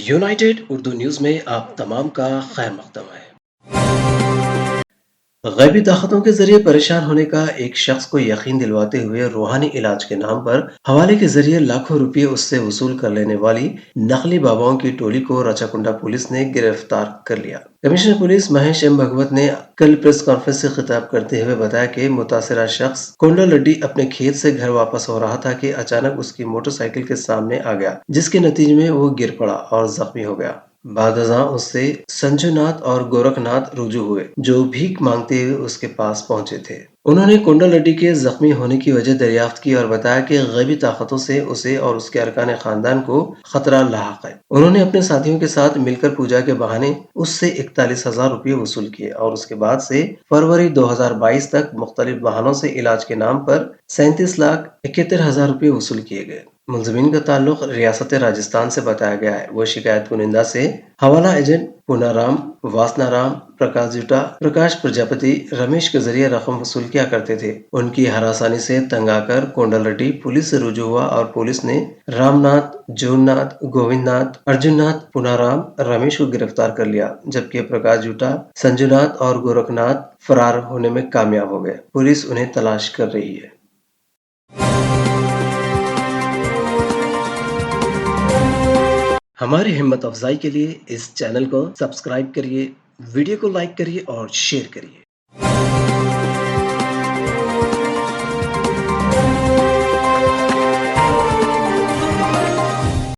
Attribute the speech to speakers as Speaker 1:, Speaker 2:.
Speaker 1: United Urdu news में आप तमाम का खैर मकदम है। गैबी ताकतों के जरिए परेशान होने का एक शख्स को यकीन दिलवाते हुए रूहानी इलाज के नाम पर हवाले के जरिए लाखों रुपए उससे वसूल कर लेने वाली नकली बाबाओं की टोली को रचाकुंडा पुलिस ने गिरफ्तार कर लिया। कमिश्नर पुलिस महेश एम भगवत ने कल प्रेस कॉन्फ्रेंस से खिताब करते हुए बताया कि मुतासरा शख्स कोंडा लड्डी अपने खेत से घर वापस हो रहा था कि अचानक उसकी मोटरसाइकिल के सामने आ गया, जिसके नतीजे में वो गिर पड़ा और जख्मी हो गया। बादशाह उससे संजूनाथ और गोरखनाथ रुजू हुए, जो भीख मांगते हुए उसके पास पहुंचे थे। उन्होंने कुंडा लड्डी के जख्मी होने की वजह दरियाफ्त की और बताया कि गैबी ताकतों से उसे और उसके अरकान खानदान को खतरा लाहक है। उन्होंने अपने साथियों के साथ मिलकर पूजा के बहाने उससे 41,000 रुपये वसूल किए और उसके बाद से फरवरी 2022 तक मुख्तलिफ बहानों से इलाज के नाम पर 37,71,000 रुपये वसूल किए गए। मुलजमीन का ताल्लुक रियासत राजस्थान से बताया गया है। वो शिकायत कुनिंदा से हवाला एजेंट पूनाराम, वासनाराम, प्रकाश जुटा, प्रकाश प्रजापति, रमेश के जरिए रकम वसूल किया करते थे। उनकी हरासानी से तंग आकर कोंडा लड्डी पुलिस से रुजू हुआ और पुलिस ने रामनाथ, जूननाथ, गोविंदनाथ, अर्जुननाथ, पुनाराम, रमेश को गिरफ्तार कर लिया, जबकि प्रकाश जुटा, संजूनाथ और गोरखनाथ फरार होने में कामयाब हो गए। पुलिस उन्हें तलाश कर रही है। हमारी हिम्मत अफजाई के लिए इस चैनल को सब्सक्राइब करिए, वीडियो को लाइक करिए और शेयर करिए।